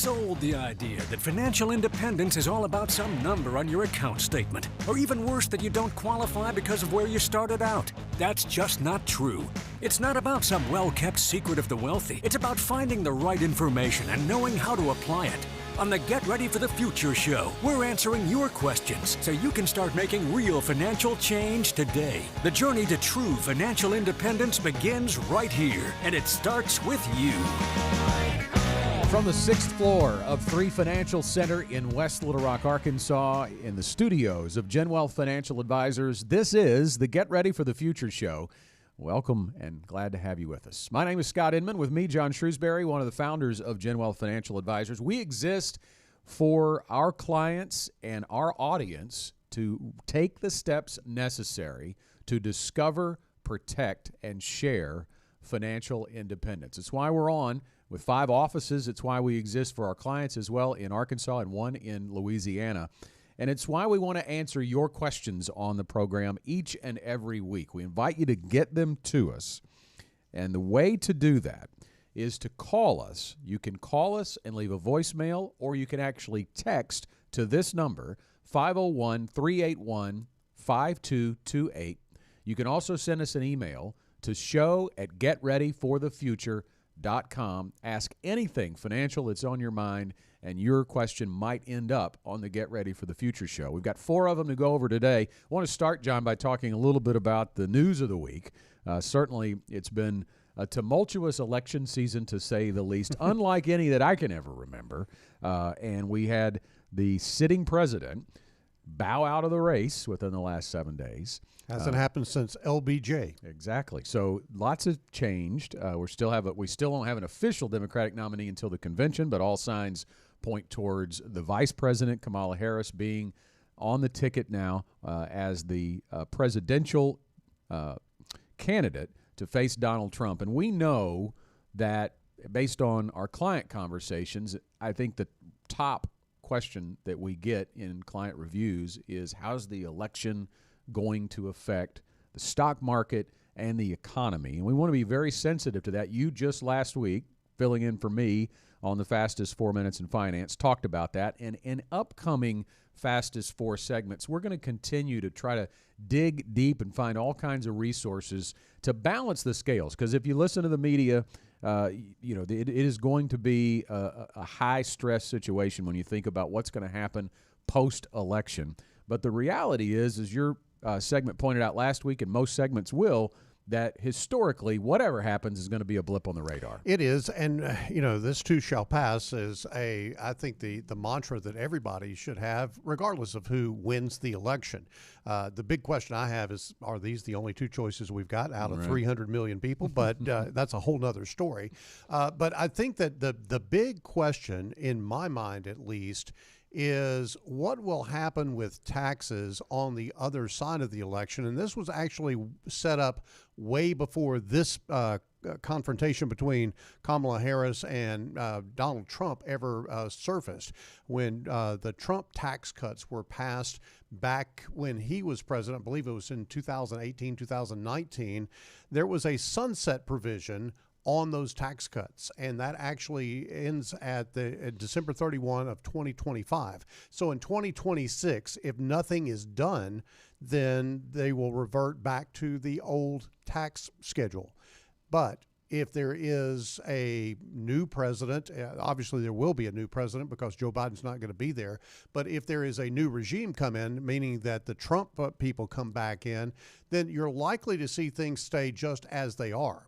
sold the idea that financial independence is all about some number on your account statement, or even worse, that you don't qualify because of where you started out. That's just not true. It's not about some well-kept secret of the wealthy. It's about finding the right information and knowing how to apply it. On the Get Ready for the Future show, we're answering your questions so you can start making real financial change today. The journey to true financial independence begins right here, and it starts with you. From the 6th floor of 3 Financial Center in West Little Rock, Arkansas, in the studios of GenWealth Financial Advisors, this is the Get Ready for the Future show. Welcome and glad to have you with us. My name is Scott Inman. With me, John Shrewsbury, one of the founders of GenWealth Financial Advisors. We exist for our clients and our audience to take the steps necessary to discover, protect, and share financial independence. It's why we're on with 5 offices. It's why we exist for our clients as well in Arkansas and 1 in Louisiana. And it's why we want to answer your questions on the program each and every week. We invite you to get them to us. And the way to do that is to call us. You can call us and leave a voicemail, or you can actually text to this number, 501-381-5228. You can also send us an email to show@getreadyforthefuture.com. Ask anything financial that's on your mind, and your question might end up on the Get Ready for the Future show. We've got 4 of them to go over today. I want to start, John, by talking a little bit about the news of the week. Certainly, it's been a tumultuous election season, to say the least, unlike any that I can ever remember. And we had the sitting president bow out of the race within the last 7 days. Hasn't happened since LBJ. Exactly. So lots have changed. We still don't have an official Democratic nominee until the convention, but all signs point towards the vice president, Kamala Harris, being on the ticket now as the presidential candidate to face Donald Trump. And we know that based on our client conversations, I think the top question that we get in client reviews is, how's the election going to affect the stock market and the economy? And we want to be very sensitive to that. You just last week, filling in for me on the fastest 4 minutes in finance, talked about that. And in upcoming fastest 4 segments, we're going to continue to try to dig deep and find all kinds of resources to balance the scales. Because if you listen to the media, it is going to be a high-stress situation when you think about what's going to happen post-election. But the reality is, as your segment pointed out last week, and most segments will, that historically, whatever happens is going to be a blip on the radar. It is, and this too shall pass is I think the mantra that everybody should have, regardless of who wins the election. The big question I have is, are these the only 2 choices we've got out of 300 million people? But that's a whole nother story. But I think that the big question, in my mind at least, is what will happen with taxes on the other side of the election. And this was actually set up way before this confrontation between Kamala Harris and Donald Trump ever surfaced. When the Trump tax cuts were passed back when he was president, I believe it was in 2018, 2019, there was a sunset provision on those tax cuts, and that actually ends at December 31 of 2025. So in 2026, if nothing is done, then they will revert back to the old tax schedule. But if there is a new president, obviously there will be a new president because Joe Biden's not going to be there. But if there is a new regime come in, meaning that the Trump people come back in, then you're likely to see things stay just as they are.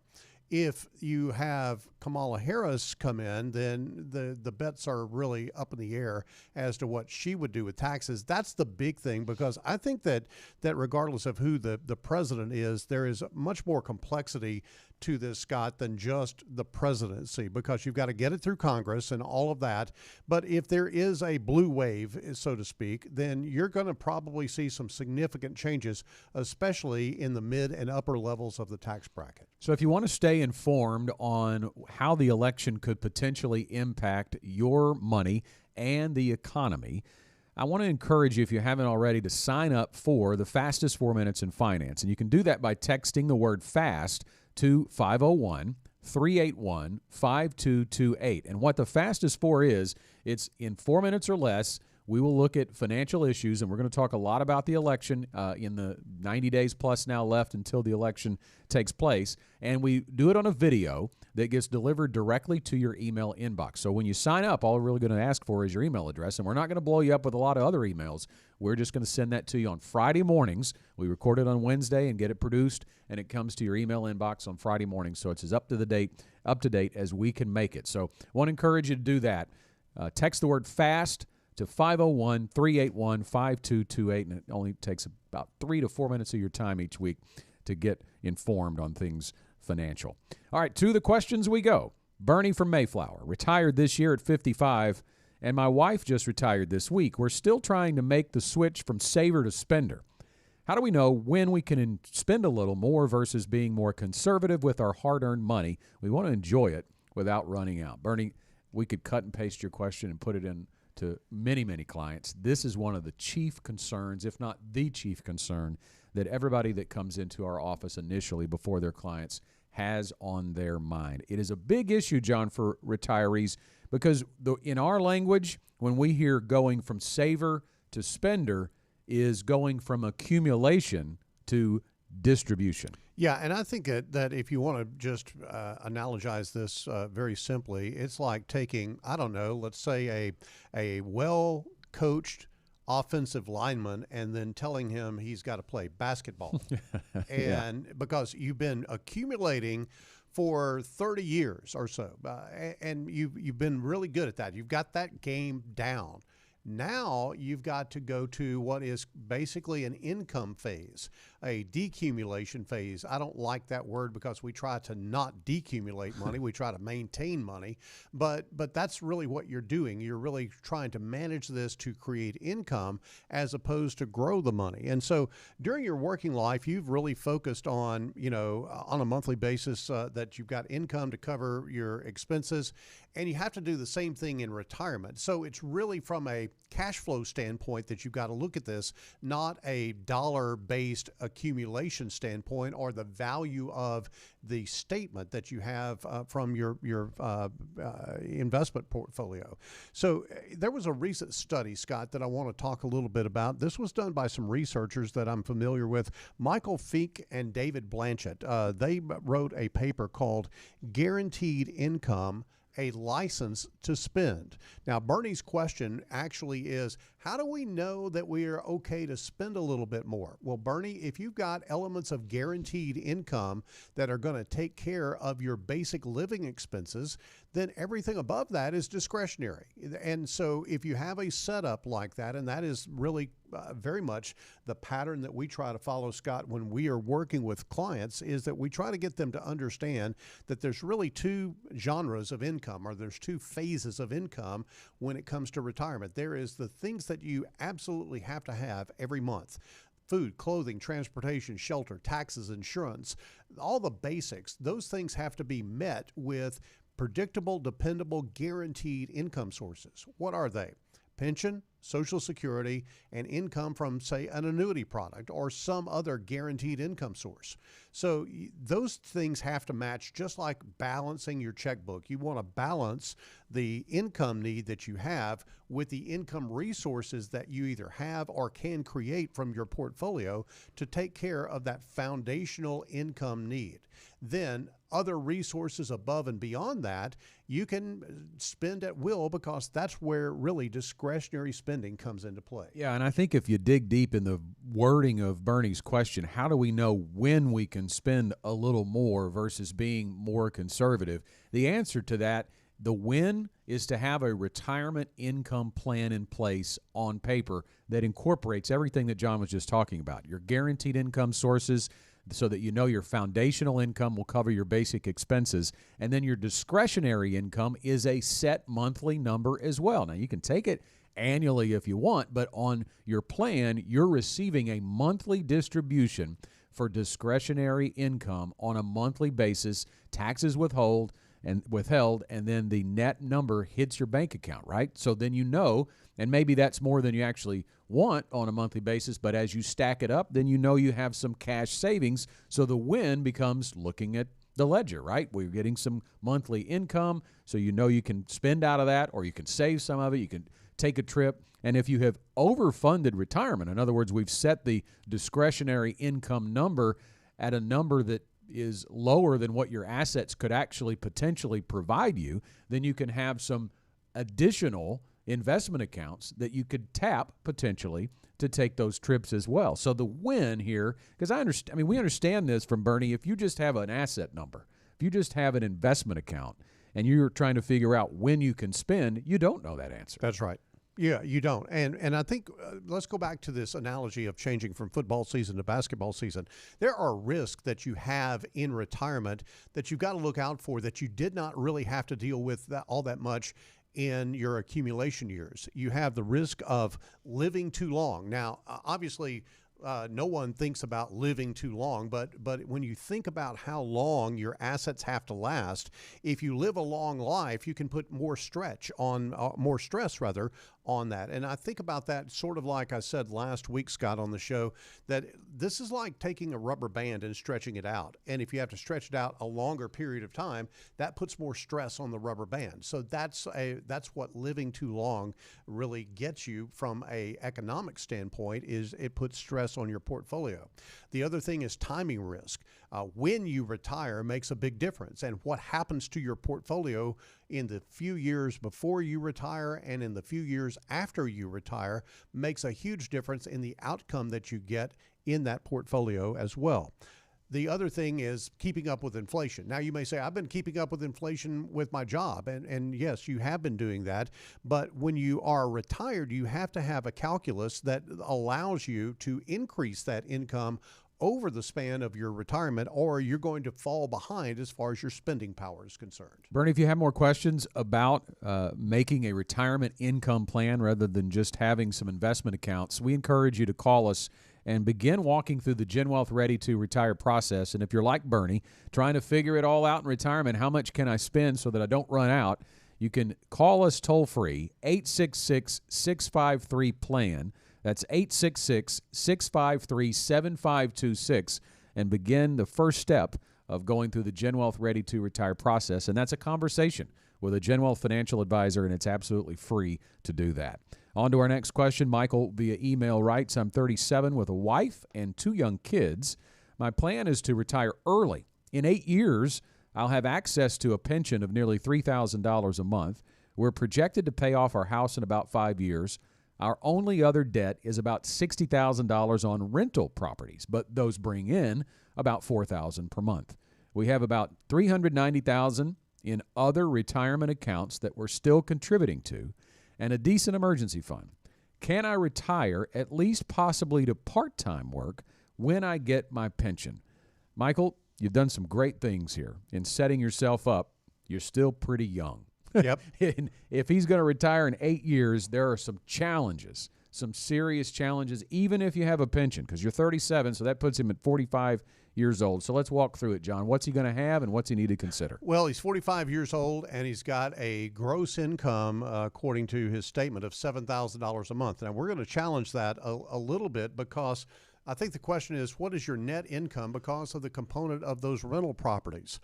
If you have Kamala Harris come in, then the bets are really up in the air as to what she would do with taxes. That's the big thing, because I think that regardless of who the president is, there is much more complexity to this, Scott, than just the presidency, because you've got to get it through Congress and all of that. But if there is a blue wave, so to speak, then you're going to probably see some significant changes, especially in the mid and upper levels of the tax bracket. So if you want to stay informed on how the election could potentially impact your money and the economy, I want to encourage you, if you haven't already, to sign up for the fastest 4 minutes in finance. And you can do that by texting the word FAST to 381-5228. And what the Fast is for is, it's in 4 minutes or less. We will look at financial issues, and we're going to talk a lot about the election in the 90 days plus now left until the election takes place. And we do it on a video that gets delivered directly to your email inbox. So when you sign up, all we're really going to ask for is your email address, and we're not going to blow you up with a lot of other emails. We're just going to send that to you on Friday mornings. We record it on Wednesday and get it produced, and it comes to your email inbox on Friday morning. So it's as up to date as we can make it. So I want to encourage you to do that. Text the word FAST to 501-381-5228, and it only takes about 3 to 4 minutes of your time each week to get informed on things financial. All right, to the questions we go. Bernie from Mayflower, retired this year at 55, and my wife just retired this week. We're still trying to make the switch from saver to spender. How do we know when we can spend a little more versus being more conservative with our hard-earned money? We want to enjoy it without running out. Bernie, we could cut and paste your question and put it in to many, many clients. This is one of the chief concerns, if not the chief concern, that everybody that comes into our office initially before their clients has on their mind. It is a big issue, John, for retirees because in our language, when we hear going from saver to spender is going from accumulation to distribution. Yeah, and I think that if you want to just analogize this very simply, it's like taking, I don't know, let's say a well-coached offensive lineman and then telling him he's got to play basketball. And because you've been accumulating for 30 years or so, and you've been really good at that. You've got that game down. Now you've got to go to what is basically an income phase, a decumulation phase. I don't like that word because we try to not decumulate money. We try to maintain money, but that's really what you're doing. You're really trying to manage this to create income as opposed to grow the money. And so during your working life, you've really focused on, on a monthly basis that you've got income to cover your expenses, and you have to do the same thing in retirement. So it's really from a cash flow standpoint that you've got to look at this, not a dollar-based accumulation standpoint or the value of the statement that you have from your investment portfolio. So there was a recent study, Scott, that I want to talk a little bit about. This was done by some researchers that I'm familiar with, Michael Fink and David Blanchett. They wrote a paper called Guaranteed Income, a License to Spend. Now, Bernie's question actually is, how do we know that we are okay to spend a little bit more? Well, Bernie, if you've got elements of guaranteed income that are going to take care of your basic living expenses, then everything above that is discretionary. And so if you have a setup like that, and that is really very much the pattern that we try to follow, Scott, when we are working with clients, is that we try to get them to understand that there's really two genres of income, or there's two phases of income when it comes to retirement. There is the things that you absolutely have to have every month: food, clothing, transportation, shelter, taxes, insurance, all the basics. Those things have to be met with predictable, dependable, guaranteed income sources. What are they? Pension, Social Security, and income from, say, an annuity product or some other guaranteed income source. So those things have to match, just like balancing your checkbook. You want to balance the income need that you have with the income resources that you either have or can create from your portfolio to take care of that foundational income need. Then other resources above and beyond that, you can spend at will, because that's where really discretionary spending comes into play. Yeah, and I think if you dig deep in the wording of Bernie's question, how do we know when we can spend a little more versus being more conservative? The answer to that, the when, is to have a retirement income plan in place on paper that incorporates everything that John was just talking about. Your guaranteed income sources, so that you know your foundational income will cover your basic expenses. And then your discretionary income is a set monthly number as well. Now, you can take it annually if you want, but on your plan, you're receiving a monthly distribution for discretionary income on a monthly basis, taxes withheld, and then the net number hits your bank account, right? So then you know, and maybe that's more than you actually want on a monthly basis, but as you stack it up, then you know you have some cash savings. So the win becomes looking at the ledger, right? We're getting some monthly income, so you know you can spend out of that, or you can save some of it. You can take a trip. And if you have overfunded retirement, in other words, we've set the discretionary income number at a number that is lower than what your assets could actually potentially provide you, then you can have some additional investment accounts that you could tap potentially to take those trips as well. So the win here, because we understand this from Bernie, if you just have an asset number, if you just have an investment account and you're trying to figure out when you can spend, you don't know that answer. That's right. Yeah, you don't. And I think let's go back to this analogy of changing from football season to basketball season. There are risks that you have in retirement that you've got to look out for that you did not really have to deal with all that much in your accumulation years. You have the risk of living too long. Now, obviously, no one thinks about living too long, but when you think about how long your assets have to last, if you live a long life, you can put more stress on that. And I think about that sort of like I said last week, Scott, on the show, that this is like taking a rubber band and stretching it out. And if you have to stretch it out a longer period of time, that puts more stress on the rubber band. So that's what living too long really gets you from a economic standpoint, is it puts stress on your portfolio. The other thing is timing risk. When you retire makes a big difference, and what happens to your portfolio in the few years before you retire and in the few years after you retire makes a huge difference in the outcome that you get in that portfolio as well. The other thing is keeping up with inflation. Now, you may say, I've been keeping up with inflation with my job. And yes, you have been doing that. But when you are retired, you have to have a calculus that allows you to increase that income over the span of your retirement, or you're going to fall behind as far as your spending power is concerned. Bernie, if you have more questions about making a retirement income plan rather than just having some investment accounts, we encourage you to call us and begin walking through the GenWealth Ready to Retire process. And if you're like Bernie, trying to figure it all out in retirement, how much can I spend so that I don't run out, you can call us toll-free, 866-653-PLAN. That's 866-653-7526, and begin the first step of going through the GenWealth Ready to Retire process. And that's a conversation with a GenWealth financial advisor, and it's absolutely free to do that. On to our next question. Michael via email writes, I'm 37 with a wife and 2 young kids. My plan is to retire early. In 8 years, I'll have access to a pension of nearly $3,000 a month. We're projected to pay off our house in about 5 years. Our only other debt is about $60,000 on rental properties, but those bring in about $4,000 per month. We have about $390,000 in other retirement accounts that we're still contributing to, and a decent emergency fund. Can I retire, at least possibly to part-time work, when I get my pension? Michael, you've done some great things here in setting yourself up. You're still pretty young. Yep. And if he's going to retire in 8 years, there are some challenges, some serious challenges, even if you have a pension, because you're 37, so that puts him at 45 years old. So let's walk through it, John. What's he going to have and what's he need to consider? Well, he's 45 years old, and he's got a gross income, according to his statement, of $7,000 a month. Now, we're going to challenge that a little bit, because I think the question is, what is your net income because of the component of those rental properties?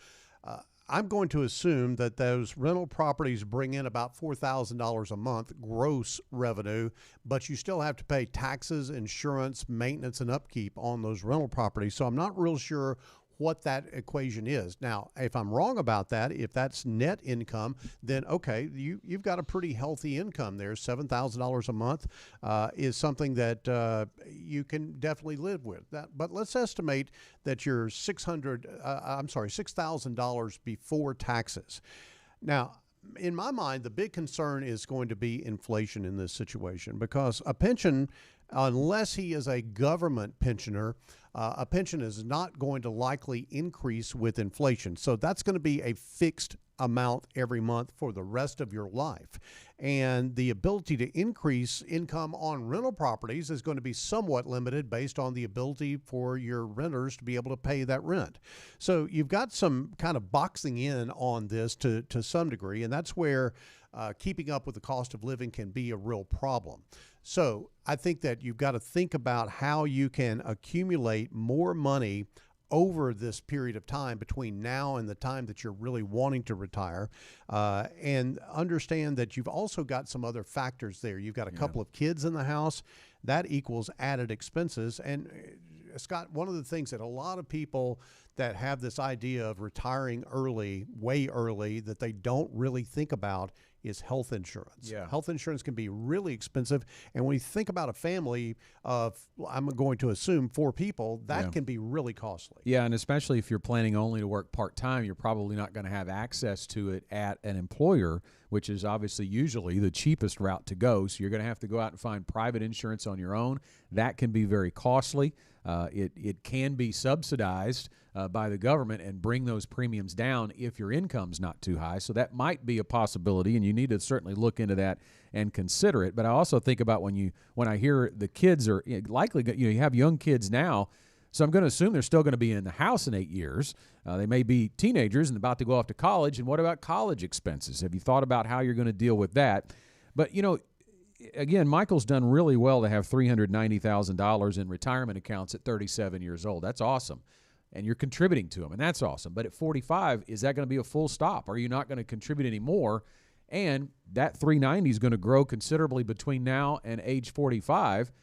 I'm going to assume that those rental properties bring in about $4,000 a month gross revenue, but you still have to pay taxes, insurance, maintenance, and upkeep on those rental properties. So I'm not real sure what that equation is. Now, if I'm wrong about that, if that's net income, then okay, you've got a pretty healthy income there. $7,000 a month is something that you can definitely live with. But let's estimate that you're $6,000 before taxes. Now, in my mind, the big concern is going to be inflation in this situation, because a pension, unless he is a government pensioner, a pension is not going to likely increase with inflation. So that's going to be a fixed amount every month for the rest of your life. And the ability to increase income on rental properties is going to be somewhat limited based on the ability for your renters to be able to pay that rent. So you've got some kind of boxing in on this to some degree, and that's where keeping up with the cost of living can be a real problem. So I think that you've got to think about how you can accumulate more money over this period of time between now and the time that you're really wanting to retire, and understand that you've also got some other factors there. You've got a couple of kids in the house. That equals added expenses. And Scott, one of the things that a lot of people that have this idea of retiring early, way early, that they don't really think about is health insurance. Yeah. Health insurance can be really expensive. And when you think about a family of, I'm going to assume 4 people, that can be really costly. Yeah, and especially if you're planning only to work part-time, you're probably not going to have access to it at an employer, which is obviously usually the cheapest route to go. So you're going to have to go out and find private insurance on your own. That can be very costly. It can be subsidized by the government and bring those premiums down if your income's not too high. So that might be a possibility, and you need to certainly look into that and consider it. But I also think about when I hear the kids are likely, you have young kids now, so I'm going to assume they're still going to be in the house in 8 years. They may be teenagers and about to go off to college. And what about college expenses? Have you thought about how you're going to deal with that? But, again, Michael's done really well to have $390,000 in retirement accounts at 37 years old. That's awesome. And you're contributing to them, and that's awesome. But at 45, is that going to be a full stop? Are you not going to contribute anymore? And that 390 is going to grow considerably between now and age 45.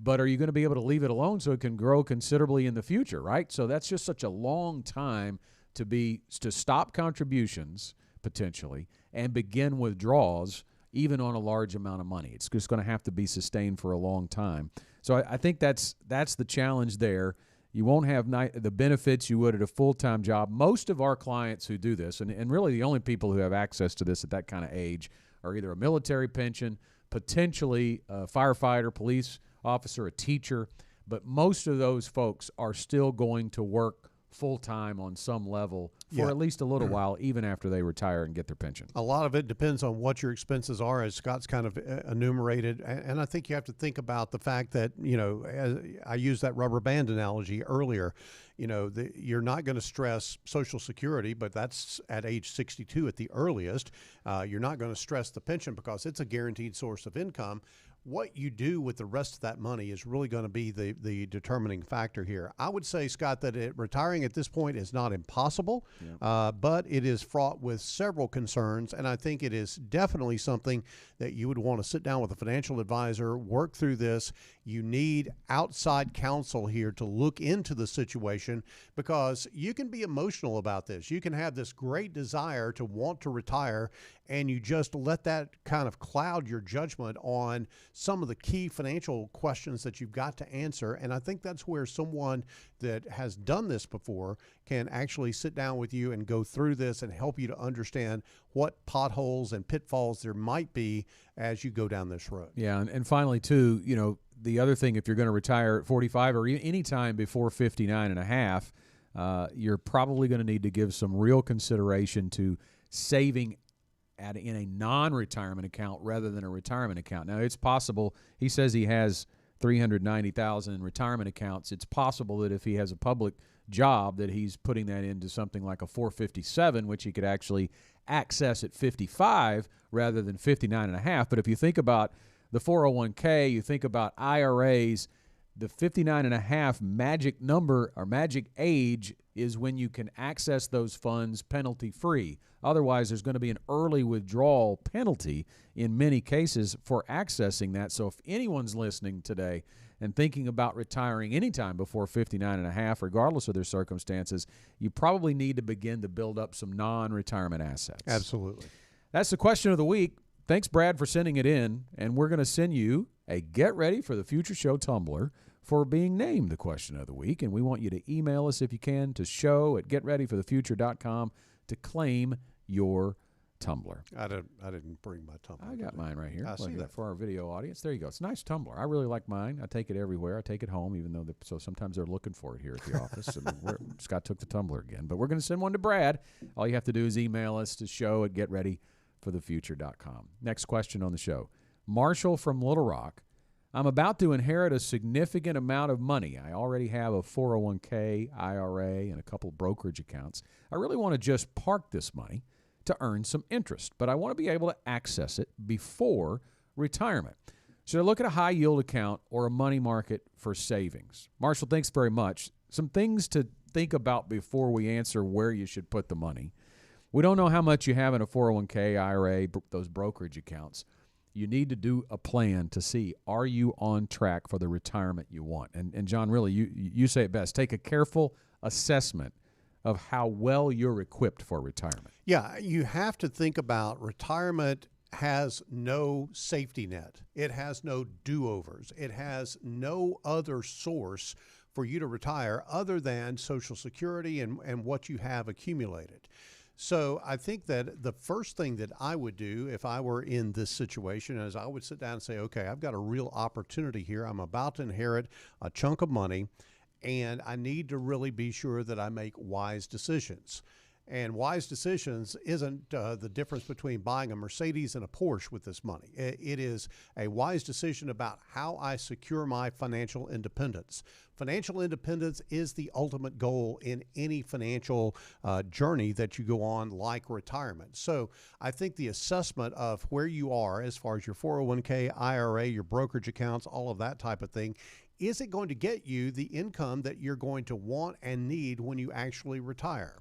But are you going to be able to leave it alone so it can grow considerably in the future, right? So that's just such a long time to stop contributions potentially and begin withdrawals even on a large amount of money. It's just going to have to be sustained for a long time. So I think that's the challenge there. You won't have the benefits you would at a full-time job. Most of our clients who do this, and really the only people who have access to this at that kind of age, are either a military pension, potentially a firefighter, police officer, a teacher, but most of those folks are still going to work full-time on some level for at least a little while, even after they retire and get their pension. A lot of it depends on what your expenses are, as Scott's kind of enumerated. And I think you have to think about the fact that, as I used that rubber band analogy earlier, you're not going to stress Social Security, but that's at age 62 at the earliest. You're not going to stress the pension because it's a guaranteed source of income. What you do with the rest of that money is really going to be the determining factor here. I would say, Scott, that retiring at this point is not impossible, but it is fraught with several concerns, and I think it is definitely something that you would want to sit down with a financial advisor, work through this. You need outside counsel here to look into the situation because you can be emotional about this. You can have this great desire to want to retire, and you just let that kind of cloud your judgment on some of the key financial questions that you've got to answer. And I think that's where someone that has done this before can actually sit down with you and go through this and help you to understand what potholes and pitfalls there might be as you go down this road. Yeah, and finally, too, the other thing, if you're going to retire at 45 or any time before 59 and a half, you're probably going to need to give some real consideration to saving in a non-retirement account rather than a retirement account. Now, it's possible, he says he has $390,000 in retirement accounts. It's possible that if he has a public job that he's putting that into something like a 457, which he could actually access at 55 rather than 59 and a half. But if you think about the 401k, you think about IRAs, the 59 and a half magic number or magic age is when you can access those funds penalty-free. Otherwise, there's going to be an early withdrawal penalty in many cases for accessing that. So if anyone's listening today and thinking about retiring anytime before 59 and a half, regardless of their circumstances, you probably need to begin to build up some non-retirement assets. Absolutely. That's the question of the week. Thanks, Brad, for sending it in. And we're going to send you a Get Ready for the Future Show tumbler for being named the question of the week. And we want you to email us, if you can, to show@getreadyforthefuture.com to claim your tumbler. I didn't bring my tumbler. I got mine right here. I see that. For our video audience. There you go. It's a nice tumbler. I really like mine. I take it everywhere. I take it home, even though so sometimes they're looking for it here at the office. And Scott took the tumbler again. But we're going to send one to Brad. All you have to do is email us to show@getreadyforthefuture.com. Next question on the show. Marshall from Little Rock. I'm about to inherit a significant amount of money. I already have a 401k, IRA, and a couple of brokerage accounts. I really want to just park this money to earn some interest, but I want to be able to access it before retirement. Should I look at a high-yield account or a money market for savings? Marshall, thanks very much. Some things to think about before we answer where you should put the money. We don't know how much you have in a 401k, IRA, those brokerage accounts. You need to do a plan to see, are you on track for the retirement you want? And John, really, you say it best. Take a careful assessment of how well you're equipped for retirement. Yeah, you have to think about retirement has no safety net. It has no do-overs. It has no other source for you to retire other than Social Security and what you have accumulated. So I think that the first thing that I would do if I were in this situation is I would sit down and say, okay, I've got a real opportunity here. I'm about to inherit a chunk of money, and I need to really be sure that I make wise decisions. And wise decisions isn't the difference between buying a Mercedes and a Porsche with this money. It is a wise decision about how I secure my financial independence. Financial independence is the ultimate goal in any financial journey that you go on, like retirement. So I think the assessment of where you are as far as your 401k, IRA, your brokerage accounts, all of that type of thing, is it going to get you the income that you're going to want and need when you actually retire?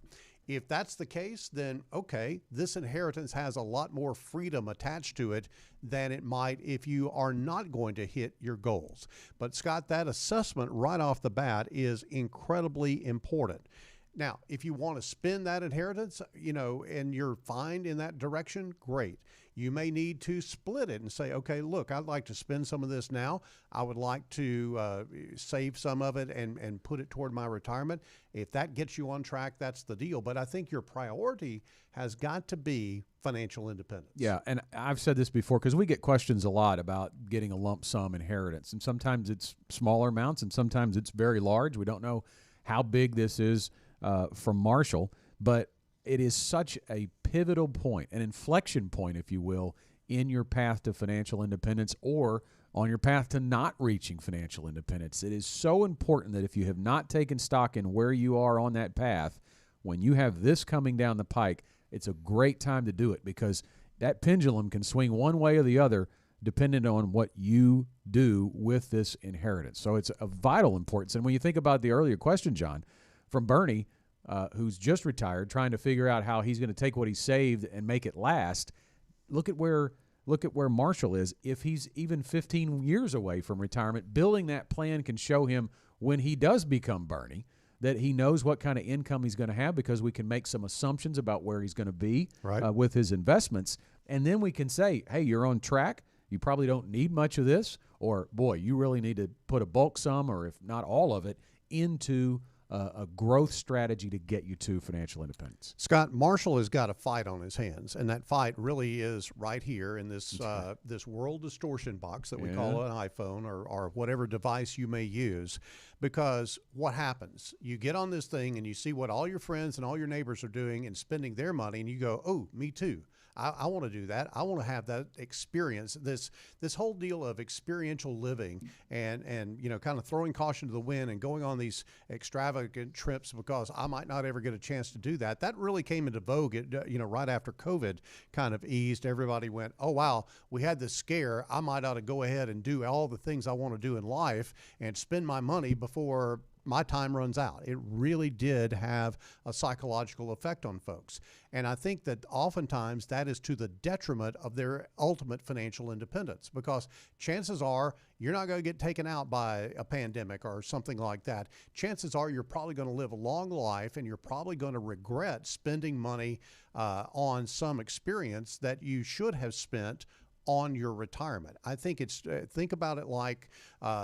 If that's the case, then okay, this inheritance has a lot more freedom attached to it than it might if you are not going to hit your goals. But Scott, that assessment right off the bat is incredibly important. Now, if you want to spend that inheritance, and you're fine in that direction, great. You may need to split it and say, okay, look, I'd like to spend some of this now. I would like to save some of it and put it toward my retirement. If that gets you on track, that's the deal. But I think your priority has got to be financial independence. Yeah, and I've said this before because we get questions a lot about getting a lump sum inheritance. And sometimes it's smaller amounts and sometimes it's very large. We don't know how big this is from Marshall, but it is such a pivotal point, an inflection point, if you will, in your path to financial independence or on your path to not reaching financial independence. It is so important that if you have not taken stock in where you are on that path, when you have this coming down the pike, it's a great time to do it because that pendulum can swing one way or the other depending on what you do with this inheritance. So it's of vital importance. And when you think about the earlier question, John, from Bernie, who's just retired, trying to figure out how he's going to take what he saved and make it last. Look at where Marshall is. If he's even 15 years away from retirement, building that plan can show him when he does become Bernie that he knows what kind of income he's going to have because we can make some assumptions about where he's going to be with his investments. And then we can say, hey, you're on track. You probably don't need much of this, or boy, you really need to put a bulk sum, or if not all of it, into a growth strategy to get you to financial independence. Scott, Marshall has got a fight on his hands, and that fight really is right here in this this world distortion box that we call an iPhone or whatever device you may use. Because what happens? You get on this thing and you see what all your friends and all your neighbors are doing and spending their money, and you go, oh, me too. I want to do that. I want to have that experience, this whole deal of experiential living and kind of throwing caution to the wind and going on these extravagant trips because I might not ever get a chance to do that. That really came into vogue, right after COVID kind of eased. Everybody went, oh, wow, we had this scare. I might ought to go ahead and do all the things I want to do in life and spend my money before my time runs out. It really did have a psychological effect on folks. And I think that oftentimes that is to the detriment of their ultimate financial independence because chances are you're not going to get taken out by a pandemic or something like that. Chances are you're probably going to live a long life and you're probably going to regret spending money on some experience that you should have spent on your retirement. I think it's think about it like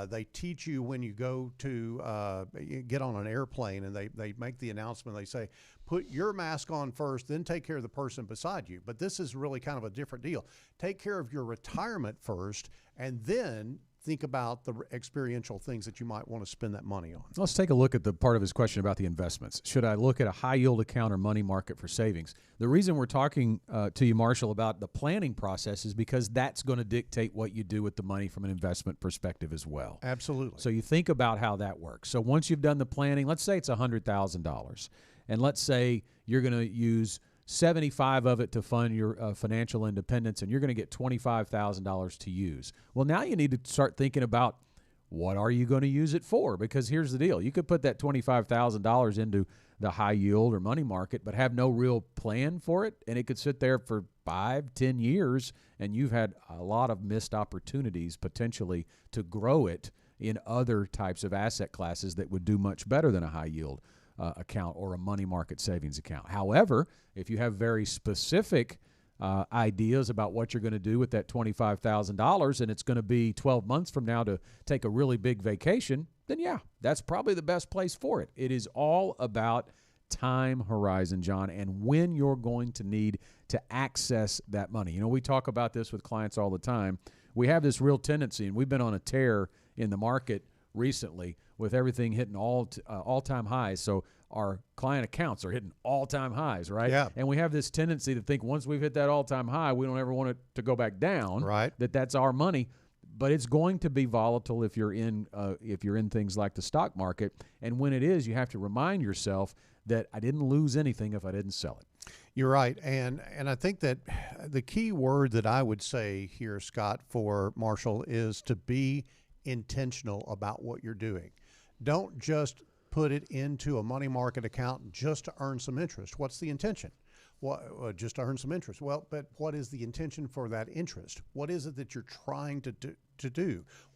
they teach you when you go to get on an airplane and they make the announcement. They say, put your mask on first, then take care of the person beside you. But this is really kind of a different deal. Take care of your retirement first, and then think about the experiential things that you might want to spend that money on. Let's take a look at the part of his question about the investments. Should I look at a high yield account or money market for savings? The reason we're talking to you, Marshall, about the planning process is because that's going to dictate what you do with the money from an investment perspective as well. Absolutely. So you think about how that works. So once you've done the planning, let's say it's $100,000, and let's say you're going to use 75 of it to fund your financial independence, and you're going to get $25,000 to use. Well, now you need to start thinking about what are you going to use it for? Because here's the deal. You could put that $25,000 into the high yield or money market, but have no real plan for it, and it could sit there for 5-10 years, and you've had a lot of missed opportunities potentially to grow it in other types of asset classes that would do much better than a high yield account or a money market savings account. However, if you have very specific ideas about what you're going to do with that $25,000 and it's going to be 12 months from now to take a really big vacation, then yeah, that's probably the best place for it. It is all about time horizon, John, and when you're going to need to access that money. You know, we talk about this with clients all the time. We have this real tendency, and we've been on a tear in the market recently with everything hitting all-time highs. So our client accounts are hitting all-time highs, right? Yeah. And we have this tendency to think once we've hit that all-time high, we don't ever want it to go back down. Right. That's our money. But it's going to be volatile if you're in things like the stock market. And when it is, you have to remind yourself that I didn't lose anything if I didn't sell it. You're right. And I think that the key word that I would say here, Scott, for Marshall is to be intentional about what you're doing. Don't just put it into a money market account just to earn some interest. What's the intention? Well, just to earn some interest. Well, but what is the intention for that interest? What is it that you're trying to do?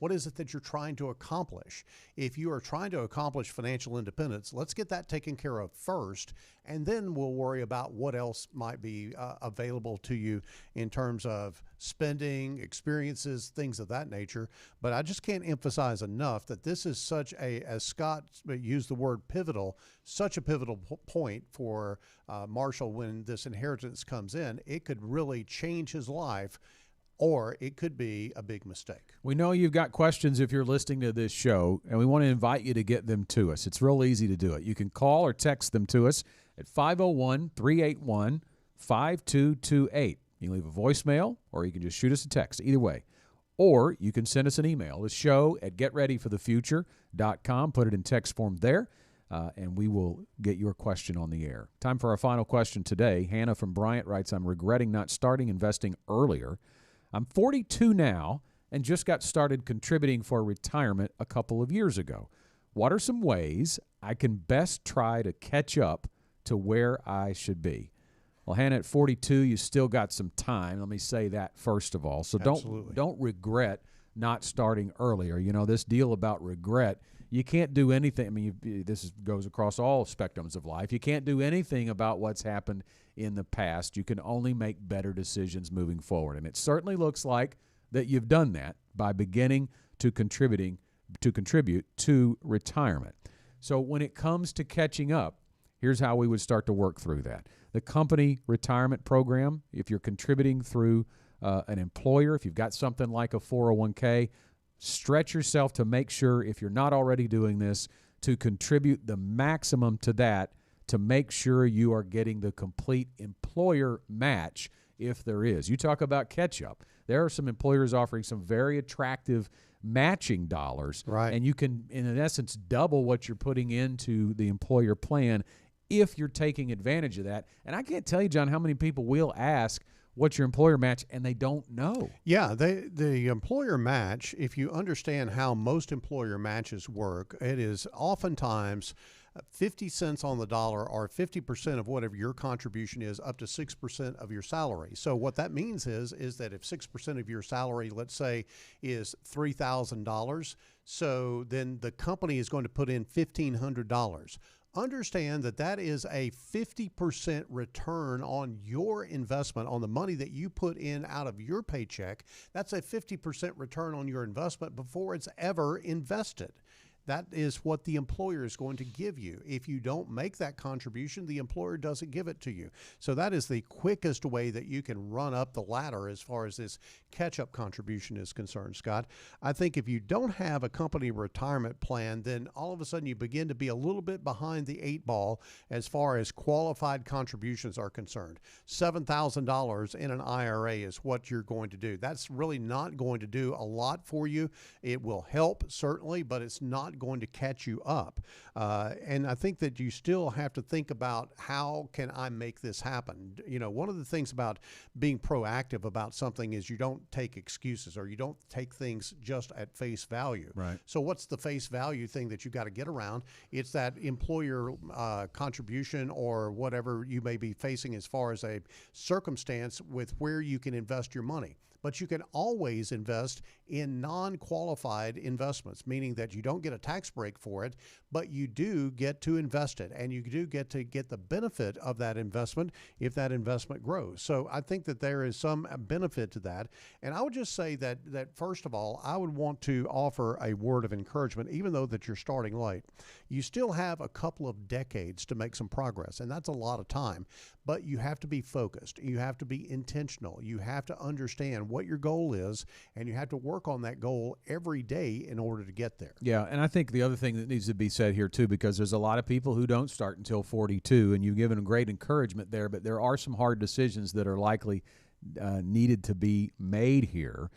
What is it that you're trying to accomplish? If you are trying to accomplish financial independence, let's get that taken care of first, and then we'll worry about what else might be available to you in terms of spending, experiences, things of that nature. But I just can't emphasize enough that this is such as Scott used the word pivotal, such a pivotal point for Marshall when this inheritance comes in. It could really change his life, or it could be a big mistake. We know you've got questions if you're listening to this show, and we want to invite you to get them to us. It's real easy to do it. You can call or text them to us at 501-381-5228. You can leave a voicemail, or you can just shoot us a text, either way. Or you can send us an email, the show at getreadyforthefuture.com. Put it in text form there, and we will get your question on the air. Time for our final question today. Hannah from Bryant writes, I'm regretting not starting investing earlier. I'm 42 now and just got started contributing for retirement a couple of years ago. What are some ways I can best try to catch up to where I should be? Well, Hannah, at 42, you still got some time. Let me say that first of all. So don't regret not starting earlier. You know, this deal about regret, you can't do anything. I mean, this goes across all spectrums of life. You can't do anything about what's happened in the past. You can only make better decisions moving forward. And it certainly looks like that you've done that by beginning to contribute to retirement. So when it comes to catching up, here's how we would start to work through that. The company retirement program, if you're contributing through an employer, if you've got something like a 401k, stretch yourself to make sure, if you're not already doing this, to contribute the maximum to that to make sure you are getting the complete employer match if there is. You talk about catch-up. There are some employers offering some very attractive matching dollars, right? And you can, in essence, double what you're putting into the employer plan if you're taking advantage of that. And I can't tell you, John, how many people will ask, what's your employer match, and they don't know. Yeah, the employer match, if you understand how most employer matches work, it is oftentimes 50 cents on the dollar or 50% of whatever your contribution is up to 6% of your salary. So what that means is that if 6% of your salary, let's say, is $3,000, so then the company is going to put in $1,500. Understand that that is a 50% return on your investment, on the money that you put in out of your paycheck. That's a 50% return on your investment before it's ever invested. That is what the employer is going to give you. If you don't make that contribution, the employer doesn't give it to you. So that is the quickest way that you can run up the ladder as far as this catch-up contribution is concerned, Scott. I think if you don't have a company retirement plan, then all of a sudden you begin to be a little bit behind the eight ball as far as qualified contributions are concerned. $7,000 in an IRA is what you're going to do. That's really not going to do a lot for you. It will help, certainly, but it's not not going to catch you up. And I think that you still have to think about, how can I make this happen? You know, one of the things about being proactive about something is you don't take excuses, or you don't take things just at face value. Right. So what's the face value thing that you got to get around? It's that employer contribution, or whatever you may be facing as far as a circumstance with where you can invest your money. But you can always invest in non-qualified investments, meaning that you don't get a tax break for it, but you do get to invest it, and you do get to get the benefit of that investment if that investment grows. So I think that there is some benefit to that. And I would just say that first of all, I would want to offer a word of encouragement, even though that you're starting late. You still have a couple of decades to make some progress, and that's a lot of time. But you have to be focused. You have to be intentional. You have to understand what your goal is, and you have to work on that goal every day in order to get there. Yeah, and I think the other thing that needs to be said here too, because there's a lot of people who don't start until 42, and you've given them great encouragement there, but there are some hard decisions that are likely needed to be made here.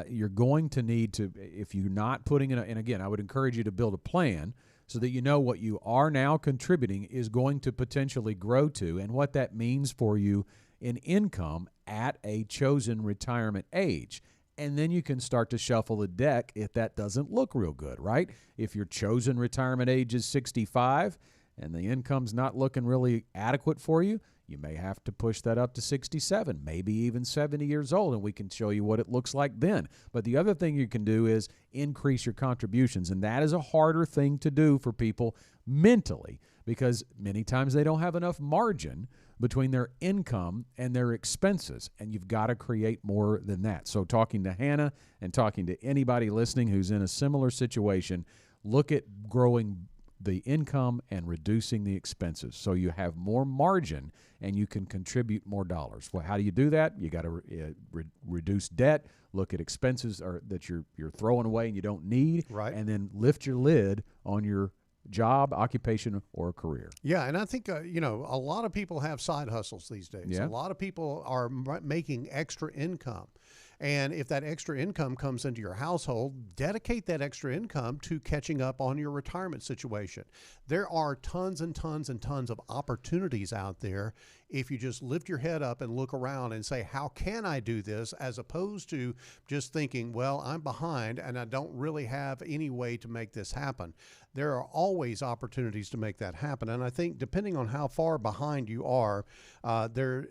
You're going to need to, if you're not putting in, and again, I would encourage you to build a plan so that you know what you are now contributing is going to potentially grow to, and what that means for you in income at a chosen retirement age. And then you can start to shuffle the deck if that doesn't look real good, right? If your chosen retirement age is 65 and the income's not looking really adequate for you, you may have to push that up to 67, maybe even 70 years old, and we can show you what it looks like then. But the other thing you can do is increase your contributions, and that is a harder thing to do for people mentally, because many times they don't have enough margin between their income and their expenses, and you've got to create more than that. So talking to Hannah and talking to anybody listening who's in a similar situation, look at growing the income and reducing the expenses so you have more margin and you can contribute more dollars. Well, how do you do that? You got to reduce debt, look at expenses that you're throwing away and you don't need, right, and then lift your lid on your job, occupation, or career. Yeah, and I think, you know, a lot of people have side hustles these days. Yeah. A lot of people are making extra income. And if that extra income comes into your household, dedicate that extra income to catching up on your retirement situation. There are tons and tons and tons of opportunities out there if you just lift your head up and look around and say, how can I do this? As opposed to just thinking, well, I'm behind and I don't really have any way to make this happen. There are always opportunities to make that happen. And I think depending on how far behind you are, there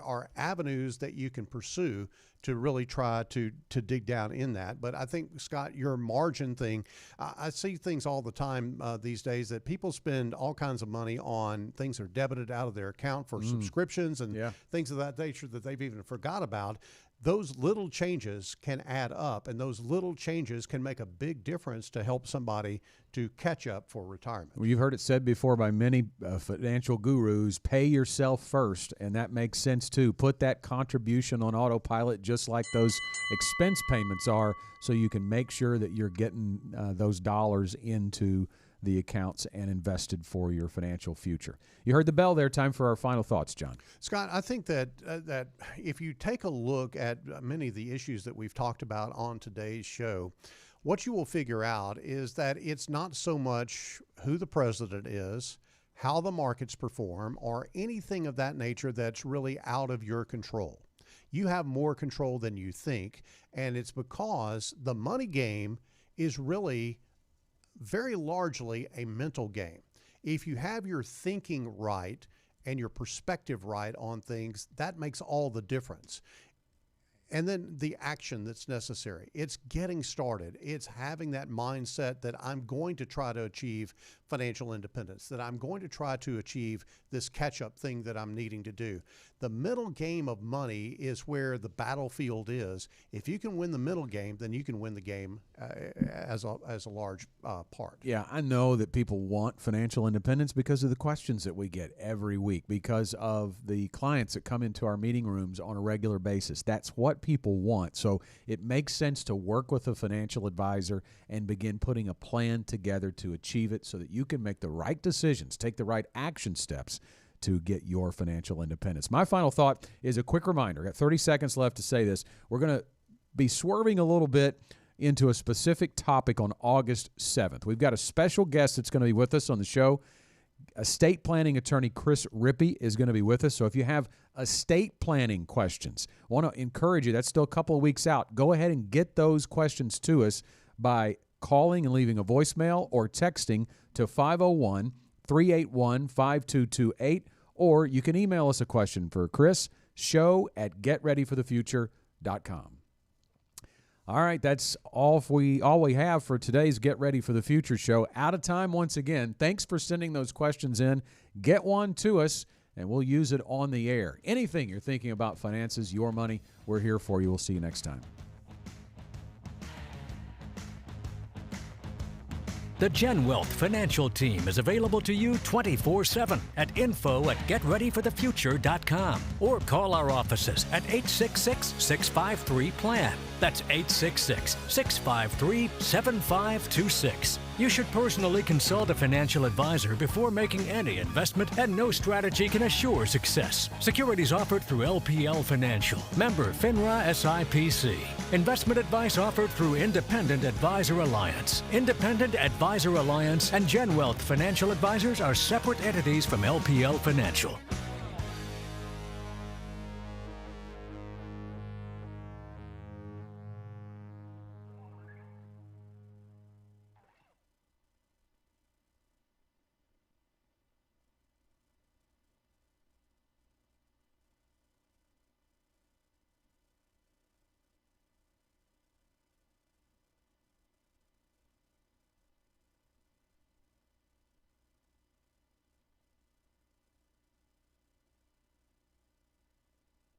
are avenues that you can pursue to really try to dig down in that. But I think, Scott, your margin thing, I see things all the time these days that people spend all kinds of money on things that are debited out of their account for subscriptions and things of that nature that they've even forgot about. Those little changes can add up, and those little changes can make a big difference to help somebody to catch up for retirement. Well, you've heard it said before by many financial gurus, pay yourself first, and that makes sense too. Put that contribution on autopilot just like those expense payments are, so you can make sure that you're getting those dollars into the accounts and invested for your financial future. You heard the bell there. Time for our final thoughts, John. Scott, I think that if you take a look at many of the issues that we've talked about on today's show, what you will figure out is that it's not so much who the president is, how the markets perform, or anything of that nature that's really out of your control. You have more control than you think, and it's because the money game is really very largely a mental game. If you have your thinking right and your perspective right on things, that makes all the difference. And then the action that's necessary. It's getting started. It's having that mindset that I'm going to try to achieve financial independence, that I'm going to try to achieve this catch-up thing that I'm needing to do. The middle game of money is where the battlefield is. If you can win the middle game, then you can win the game as a large part. Yeah, I know that people want financial independence because of the questions that we get every week, because of the clients that come into our meeting rooms on a regular basis. That's what people want. So it makes sense to work with a financial advisor and begin putting a plan together to achieve it so that you can make the right decisions, take the right action steps to get your financial independence. My final thought is a quick reminder. I got 30 seconds left to say this. We're going to be swerving a little bit into a specific topic on August 7th. We've got a special guest that's going to be with us on the show. Estate planning attorney Chris Rippey is going to be with us. So if you have estate planning questions, I want to encourage you, that's still a couple of weeks out. Go ahead and get those questions to us by calling and leaving a voicemail or texting to 501-381-5228, or you can email us a question for Chris, show@getreadyforthefuture.com. All right, that's all we have for today's Get Ready for the Future show. Out of time once again. Thanks for sending those questions in. Get one to us, and we'll use it on the air. Anything you're thinking about finances, your money, we're here for you. We'll see you next time. The GenWealth financial team is available to you 24/7 at info@getreadyforthefuture.com or call our offices at 866-653-PLAN. That's 866-653-7526. You should personally consult a financial advisor before making any investment, and no strategy can assure success. Securities offered through LPL Financial. Member FINRA SIPC. Investment advice offered through Independent Advisor Alliance. Independent Advisor Alliance and GenWealth Financial Advisors are separate entities from LPL Financial.